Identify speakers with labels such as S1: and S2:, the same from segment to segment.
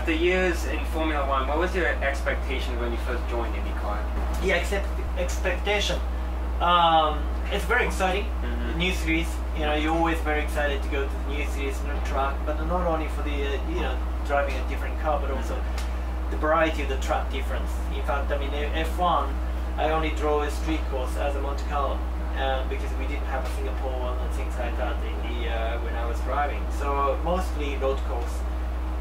S1: after years in Formula One, what was your expectation when you first joined IndyCar?
S2: Yeah, expectation. It's very exciting.
S1: Mm-hmm.
S2: The new series, you know, you're always very excited to go to the new series, new track, but not only for the you know, driving a different car, but also the variety of the track difference. In fact, I mean, F1, I only drove a street course as a Monte Carlo because we didn't have a Singapore and things like that when I was driving. So mostly road course.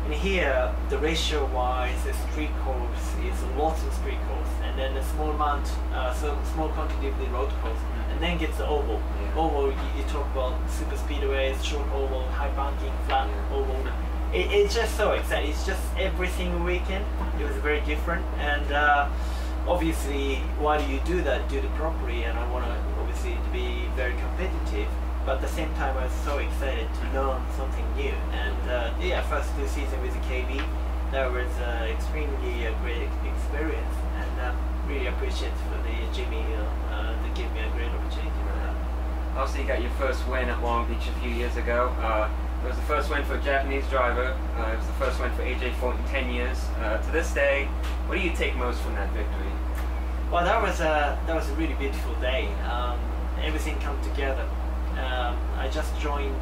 S2: And here, the ratio-wise, the street course is lots of street course, and then a small amount, so small quantity of the road course, and then gets the oval.
S1: Yeah.
S2: Oval, you talk about super speedways, short oval, high banking, flat oval. It's just so exciting. It's just every single weekend. It was very different, and obviously, why do you do that? Do it properly, and I want to obviously to be very competitive. But at the same time, I was so excited to learn something new. And yeah, first 2 seasons with the KB, that was extremely great experience, and really appreciate for the Jimmy to give me a great opportunity for that.
S1: Also, you got your first win at Long Beach a few years ago. It was the first win for a Japanese driver. It was the first win for AJ Foyt in 10 years. To this day, what do you take most from that victory?
S2: Well, that was a really beautiful day. Everything come together. I just joined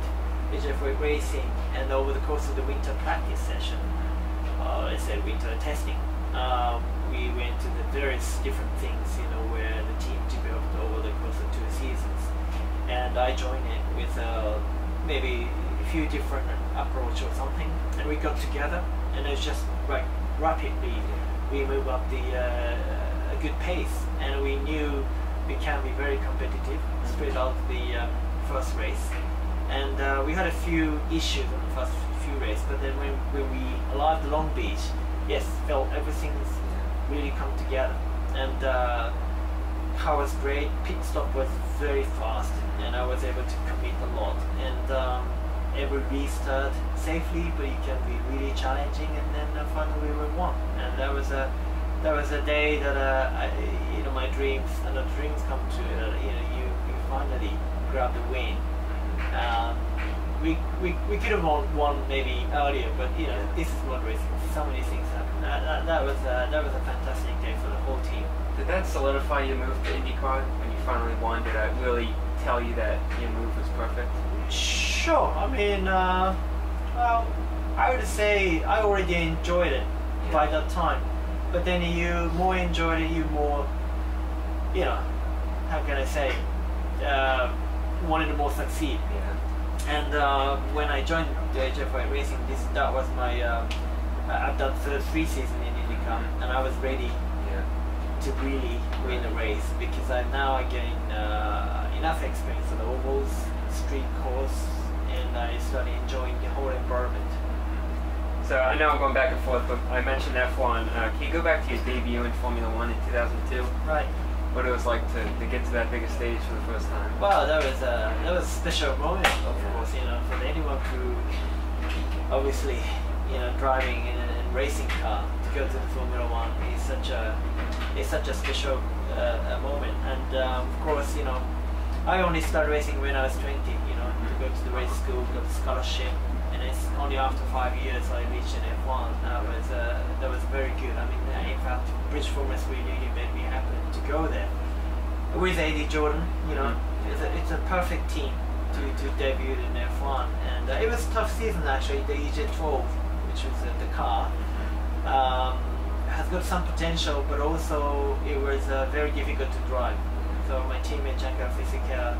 S2: AJ Foyt Racing, and over the course of the winter practice session, I said winter testing, we went to the various different things, you know, where the team developed over the course of 2 seasons, and I joined it with maybe a few different approach or something, and we got together, and it's just like rapidly we move up a good pace, and we knew we can be very competitive straight out the first race, and we had a few issues on the first few races, but then when we arrived at Long Beach, yes, felt everything's really come together, and car was great, pit stop was very fast, and I was able to commit a lot, and every restart safely, but it can be really challenging, and then finally we won, and that was a day that you know, my dreams and the dreams come true. You know, you finally grab the win. We could have won maybe earlier, but you know, this is mod racing. So many things happen. That was a fantastic day for the whole team.
S1: Did that solidify your move to IndyCar when you finally won? Did that really tell you that your move was perfect?
S2: Sure. I mean, well, I would say I already enjoyed it by that time. But then you more enjoyed it, you more, you know, how can I say, wanted to more succeed.
S1: Yeah.
S2: And when I joined the AJ Foyt Racing, that was my, I've done 3 seasons in IndyCar, and I was ready to really win the race, because I'm now getting enough experience on the ovals, street course, and I started enjoying the whole environment.
S1: So I know I'm going back and forth, but I mentioned F1. Can you go back to your debut in Formula One in 2002?
S2: Right.
S1: What it was like to get to that biggest stage for the first time?
S2: Well, that was a special moment, of course. You know, for anyone who obviously, you know, driving in a racing car to go to the Formula One is such a special moment. And of course, you know, I only started racing when I was 20. You know, to go to the race school, got a scholarship. And it's only after 5 years I reached an F1. That was very good. I mean, in fact, British Formula 3 really made me happy to go there. With AD Jordan, you know, it's a perfect team to debut in F1. And it was a tough season actually. The EJ12, which was the car, has got some potential, but also it was very difficult to drive. So my teammate Giancarlo Fisichella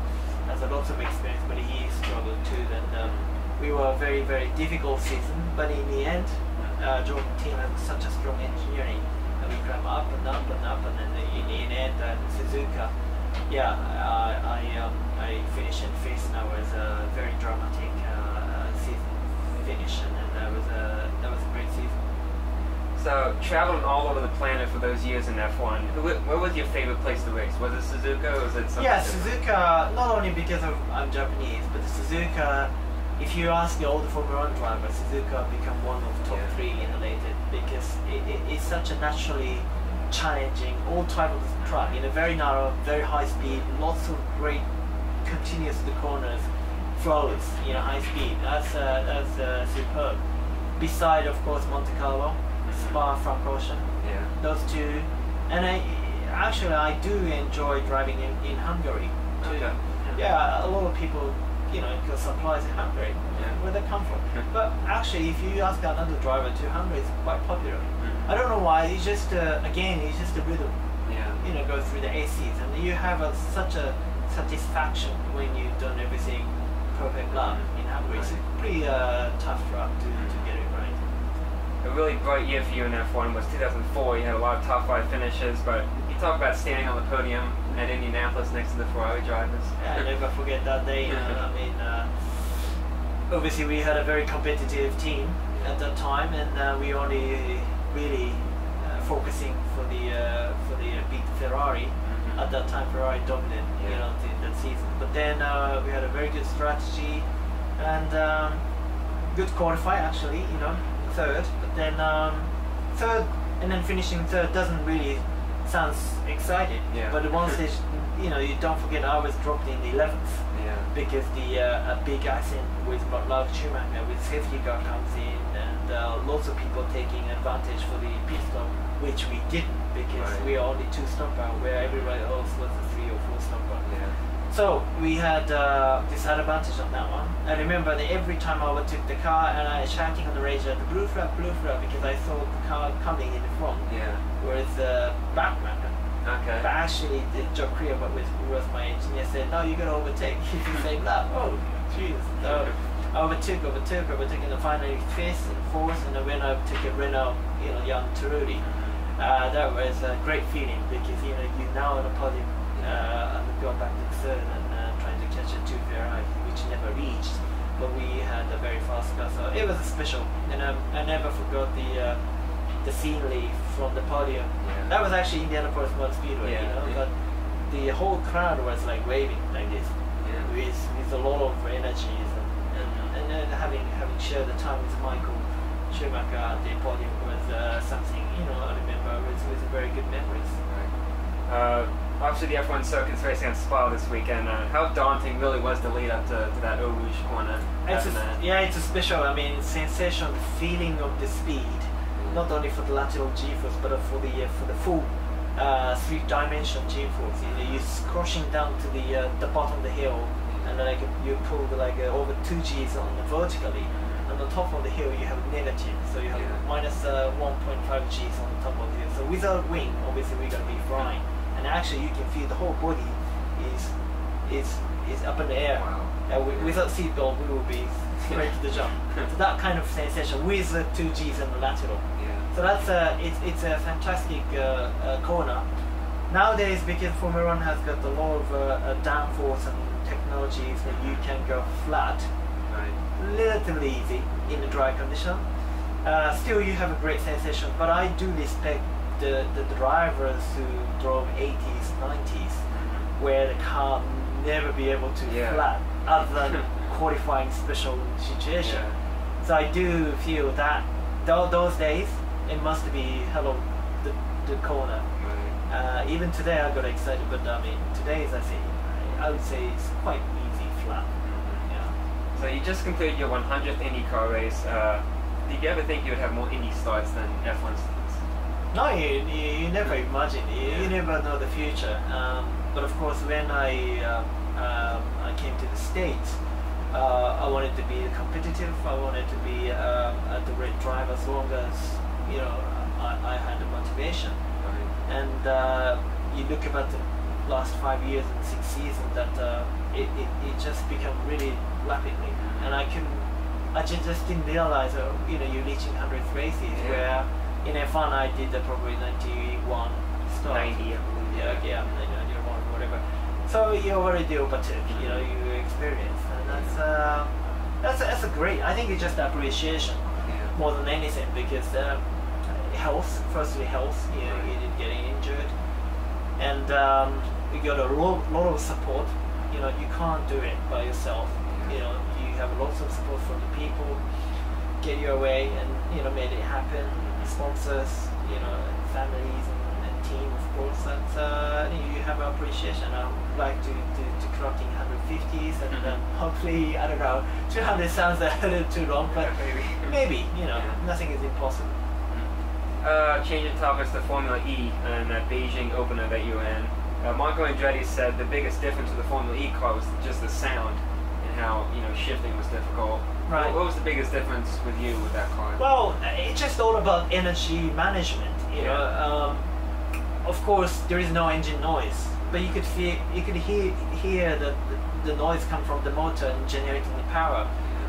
S2: has a lot of experience, but he struggled too. And we were a very, very difficult season, but in the end, Jordan team had such a strong engineering, and we climbed up and up and up, and then in the end, Suzuka, yeah, I finished in fifth. That was a very dramatic season finish, and that was a great season.
S1: So, traveling all over the planet for those years in F1, where was your favorite place to race? Was it Suzuka, or was it something different?
S2: Suzuka, not only because I'm Japanese, but the Suzuka, if you ask the older Formula 1 drivers, Suzuka become one of the top 3 in the latest, because it's such a naturally challenging, all type of track, in a very narrow, very high speed, lots of great continuous the corners, flows, you know, high speed. That's superb. beside, of course, Monte Carlo, Spa, Francorchamps.
S1: Yeah.
S2: Those two, and I do enjoy driving in Hungary too.
S1: Okay.
S2: Yeah, a lot of people, because supplies in Hungary, where they come from. But actually, if you ask another driver to Hungary, it's quite popular. I don't know why. It's just again, it's just the rhythm.
S1: Yeah.
S2: Go through the ACs, and you have such a satisfaction when you've done everything perfect lap in Hungary. It's a pretty tough track to get it right.
S1: A really bright year for you in F1 was 2004. You had a lot of top 5 finishes, but you talk about standing on the podium at Indianapolis next to the Ferrari drivers.
S2: Yeah, I never forget that day. I mean, obviously we had a very competitive team at that time, and we only really focusing for the big Ferrari. At that time, Ferrari dominated, that season. But then we had a very good strategy and good qualify actually, third. But then third, and then finishing third doesn't really sounds exciting.
S1: Yeah.
S2: But once they, you don't forget, I was dropped in the 11th.
S1: Yeah.
S2: Because a big accident with Lars Schumacher with safety car comes in, and lots of people taking advantage for the pit stop, which we didn't, because we are only 2 stopper, where everybody else was a 3 or 4 stopper.
S1: Yeah.
S2: So we had this advantage on that one. I remember that every time I overtook the car, and I was shouting on the radio, the blue flag, because I saw the car coming in the front.
S1: Yeah.
S2: Whereas the backmarker.
S1: Okay.
S2: But actually, the Joe Kriya, was my engineer, said, "No, you gotta overtake." It's the same lap. Oh, jeez. So I overtook, and finally 5th and 4th, and then when I took a Renault, young Tururi, that was a great feeling, because you now on the podium, and going back to the 3rd and trying to catch a 2 Ferrari, which never reached. But we had a very fast car, so it was special, and I never forgot the scenery from the podium.
S1: Yeah.
S2: That was actually Indianapolis Motor Speedway, but the whole crowd was like waving like this, with a lot of energies, and then having shared the time with Michael Schumacher at the podium was something, I remember with very good memories.
S1: Right. Obviously the F1 circuit's racing on Spa this weekend. How daunting really was the lead up to that Eau Rouge corner?
S2: It's a special, sensation, feeling of the speed. Not only for the lateral G-force, but for the full 3-dimensional G-force. You're crushing down to the bottom of the hill, and like you pull over 2 Gs on the vertically. On the top of the hill, you have negative, so you have minus 1.5 Gs on the top of the hill. So without wing, obviously we're gonna be flying, and actually you can feel the whole body is up in the air.
S1: Wow.
S2: Without seatbelt, we will be ready to jump. So that kind of sensation with 2 Gs on the lateral. So that's it's a fantastic corner. Nowadays, because Formula 1 has got a lot of downforce and technologies that you can go flat, relatively easy in the dry condition. Still, you have a great sensation, but I do respect the drivers who drove 80s, 90s, where the car never be able to flat, other than qualifying special situation. So I do feel that those days, it must be the corner. Even today I got excited, but today I would say it's quite easy flat.
S1: So you just completed your 100th IndyCar race. Did you ever think you would have more Indy starts than F1 starts?
S2: No, you never imagine. You never know the future. But of course, when I came to the States, I wanted to be competitive. I wanted to be at the right drive as long as I had the motivation. And you look about the last 5 years and 6 seasons, that it just become really rapidly, and I just didn't realize you're reaching 100 races, where in F1 I did probably 91 start. 90, I believe. 91, whatever. So you already overtook, you experience, and that's a great. I think it's just appreciation more than anything, because health, firstly health, you didn't get injured, and you got a lot of support. You can't do it by yourself. You have lots of support from the people, get your way, and made it happen. Sponsors, and families and team, of course, and you have appreciation. I would like to clock in 150s, and hopefully, I don't know, 200 sounds a little too long, but maybe, you know, nothing is impossible.
S1: Changing topics to Formula E and that Beijing opener that you were in. Marco Andretti said the biggest difference with the Formula E car was just the sound and how, you know, shifting was difficult.
S2: Right.
S1: What was the biggest difference with you with that car?
S2: Well, it's just all about energy management. You know, of course there is no engine noise, but you could hear the noise come from the motor and generating the power,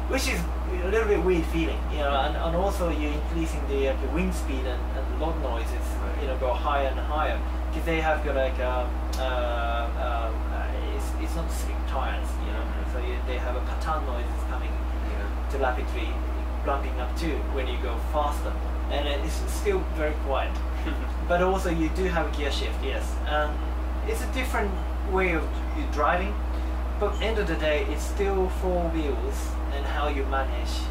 S2: which is a little bit weird feeling. You know, and also you're increasing the wind speed and the load noises. You know, go higher and higher because they have got like it's not slick tires. You know, so they have a pattern noises coming to rapidly ramping up too when you go faster, and it's still very quiet. But also you do have a gear shift, yes, and it's a different way of driving, but at the end of the day it's still four wheels and how you manage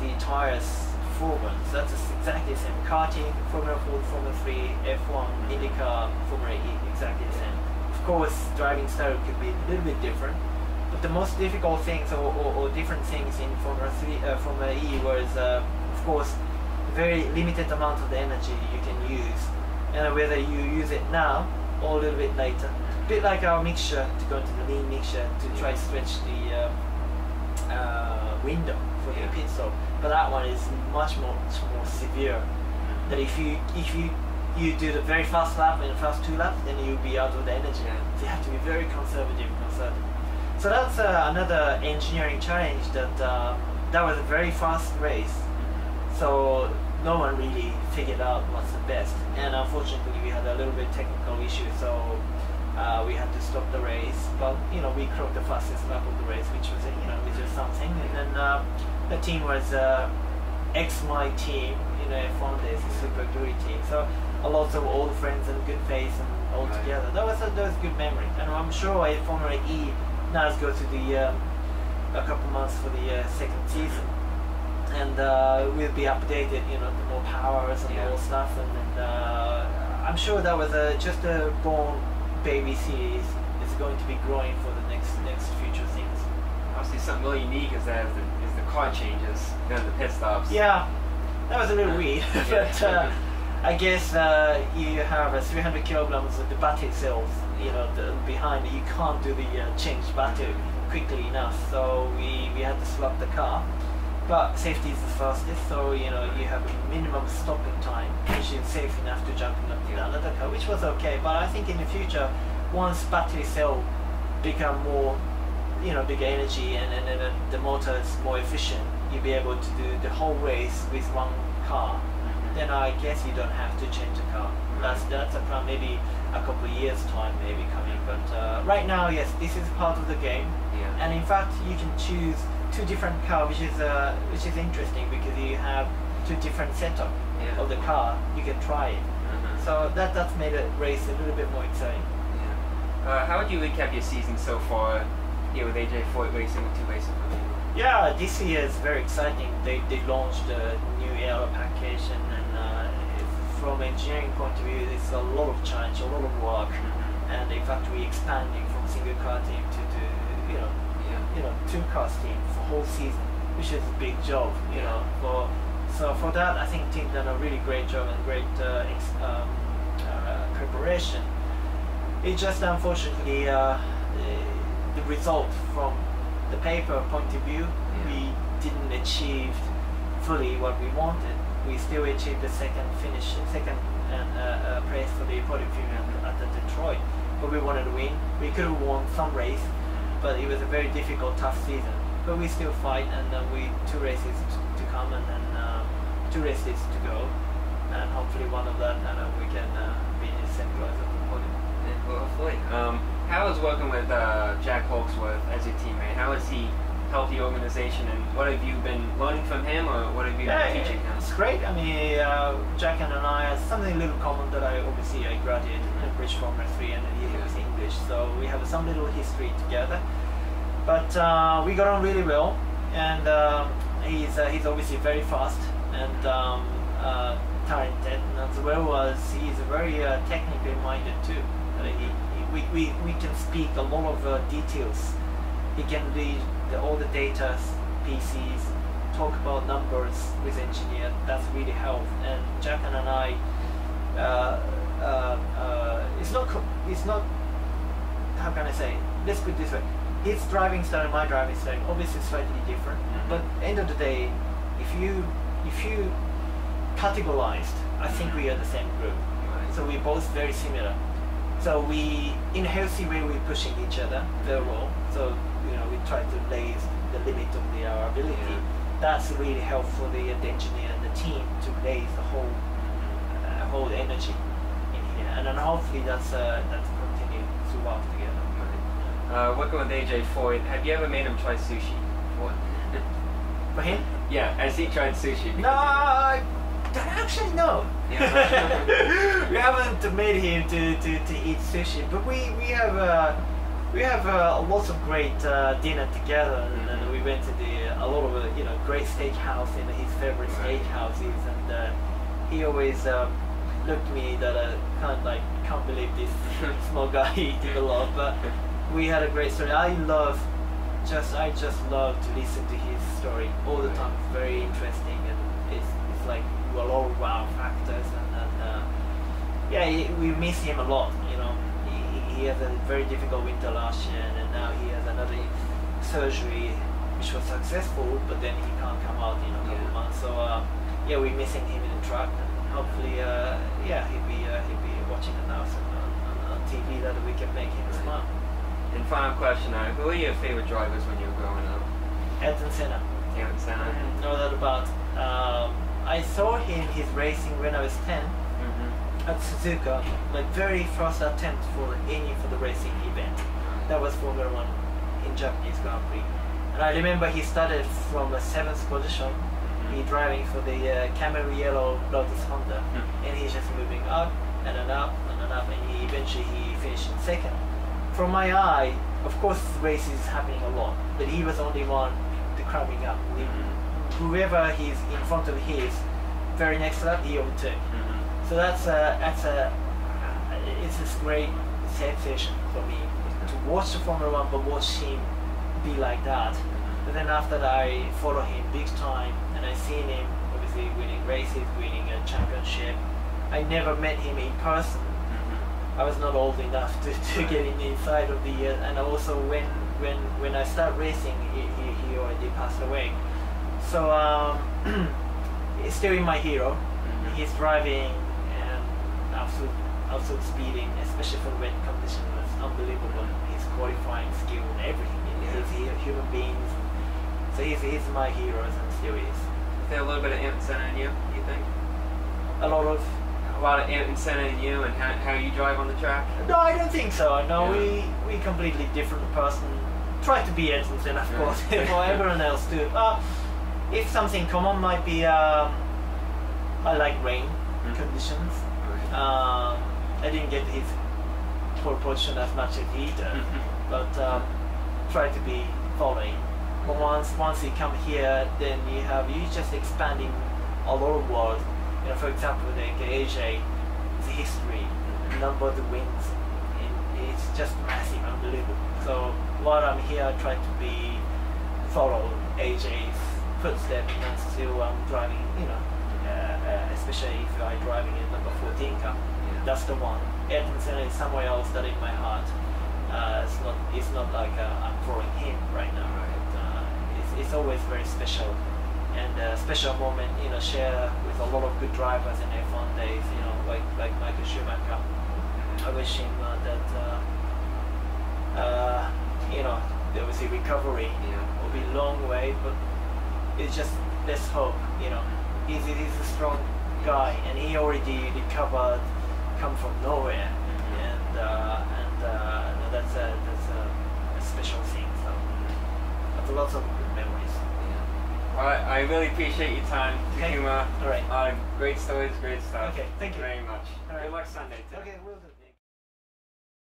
S2: the tires forward. So that's exactly the same. Karting, Formula 4, Formula 3, F1, IndyCar, Formula E, exactly the same. Of course driving style could be a little bit different, but the most difficult things or different things in Formula E was of course very limited amount of the energy you can use, and whether you use it now or a little bit later. A bit like our mixture, to go into the lean mixture to try to stretch the window for the pit stop. But that one is much more severe. That if you do the very fast lap and the first two laps, then you'll be out of the energy. So you have to be very conservative. So that's another engineering challenge. That was a very fast race. So no one really figured out what's the best, and unfortunately we had a little bit technical issue, so we had to stop the race. But you know, we clocked the fastest lap of the race, which was which was something. And then the team was ex-my team, you know, F1 days, a super gluey team. So a lot of old friends and good face and all together. That was good memory, and I'm sure Formula E now has go to the a couple months for the second season. And we'll be updated, you know, the more powers and more stuff, and I'm sure that was just a born baby series. It's going to be growing for the next future things.
S1: Obviously, something really unique is the car changes during the pit stops.
S2: Yeah, that was a little weird, but I guess you have 300 kilograms of the battery cells, you know, behind it. You can't do the change battery quickly enough, so we had to swap the car. But safety is the fastest, so you know you have a minimum stopping time, which is safe enough to jump in another car, which was okay. But I think in the future, once battery cell become more, you know, bigger energy and the motor is more efficient, you'll be able to do the whole race with one car. Then I guess you don't have to change the car. That's a plan, maybe a couple of years time maybe coming. But right now, yes, this is part of the game, and in fact you can choose two different cars, which is interesting because you have two different setup of the car. You can try it. So that's made the race a little bit more exciting.
S1: How would you recap your season so far here with AJ Foyt racing with two races?
S2: Yeah, this year is very exciting. They launched a new aero package, and from engineering point of view, it's a lot of challenge, a lot of work, and in fact we expanding from single car team to you know, two car team for whole season, which is a big job, you know. So for that, I think team done a really great job and great preparation. It just unfortunately the result from the paper point of view, we didn't achieve fully what we wanted. We still achieved the second place for the podium at the Detroit, but we wanted to win. We could have won some race, but it was a very difficult, tough season. But we still fight, and we two races to come, and then two races to go, and hopefully one of that, and we can be in the same place at the podium.
S1: Yeah, well, hopefully. How is working with Jack Hawksworth as your teammate? How has he helped the organization, and what have you been learning from him, or what have you been teaching him?
S2: It's great. I mean, Jack and I have something a little common that I graduated in British Formula 3, and he was English, so we have some little history together. But we got on really well, and he's obviously very fast, and talented, and as well as he's very technically minded too. We can speak a lot of details. He can read all the data, PCs, talk about numbers with engineer. That's really helped. And Japan and I, it's not. How can I say? Let's put it this way. His driving style and my driving style obviously slightly different. But end of the day, if you categorized, I think we are the same group. So we're both very similar. So we, in a healthy way, we're pushing each other very well. So we try to raise the limit of our ability. Yeah. That's really helpful for the engineer and the team to raise the whole energy in here, and then hopefully that's continue to work together.
S1: Working with AJ Foyt, have you ever made him try sushi?
S2: For him?
S1: Yeah, has he tried sushi?
S2: No, actually no. Yeah. We haven't made him to eat sushi, but we have lots of great dinner together, and we went to a lot of great steakhouse in his favorite steakhouses, and he always looked at me that can't believe this small guy eating a lot, but we had a great story. I just love to listen to his story all the time. It's very interesting, and it's like a lot of wow factors, and yeah, we miss him a lot. He had a very difficult winter last year, and now he has another surgery which was successful, but then he can't come out in a couple of months. So yeah, we're missing him in the truck, and hopefully yeah, he'll be watching it now on TV that we can make him smile.
S1: And final question, who are your favorite drivers when you were growing up?
S2: Ayrton Senna.
S1: Ayrton Senna.
S2: No doubt about. I saw his racing when I was 10 at Suzuka, my very first attempt for the racing event. That was Formula 1 in Japanese Grand Prix. And I remember he started from a 7th position. He driving for the camel yellow Lotus Honda, and he's just moving up and then up and then up, and eventually he finished in 2nd. From my eye, of course, the race is happening a lot, but he was only one to climbing up. Whoever he's in front of his, very next lap he overtook. So it's this great sensation for me to watch the Formula 1, but watch him be like that. But then after that, I follow him big time, and I seen him obviously winning races, winning a championship. I never met him in person. I was not old enough to get in the inside of the and also when I start racing, he already passed away. So he's still my hero. His driving and absolute speeding, especially for wet conditions, was unbelievable. His qualifying skill and everything. He's human beings. So he's my hero and still is.
S1: Is there a little bit of Ayrton Senna in you think?
S2: A lot of
S1: Ayrton Senna in you and how you drive on the track?
S2: No, I don't think so. No, we completely different person. Try to be Ayrton Senna, of course, for everyone else too. If something common might be, I like rain conditions. I didn't get his pole position as much as he did, but try to be following. But once you come here, then you just expanding a lot of world. For example, like AJ, the history, number of the wins, it's just massive, unbelievable. So while I'm here, I try to follow AJ's footsteps, and still I'm driving, especially if I'm driving in number 14 car. That's the one. Ayrton Senna is somewhere else that in my heart. It's not like I'm following him right now. It's always very special. And a special moment, share with a lot of good drivers in F1 days, like Michael Schumacher. I wish him obviously recovery will be a long way, but it's just, let's hope, he's a strong guy, and he already recovered, come from nowhere, and that's a special thing, so that's lots of good memories.
S1: Alright, I really appreciate your time, Takuma.
S2: Alright.
S1: Great stories, great stuff.
S2: Okay, thank you
S1: very much.
S2: All right.
S1: Good luck Sunday too.
S2: Okay, we'll do.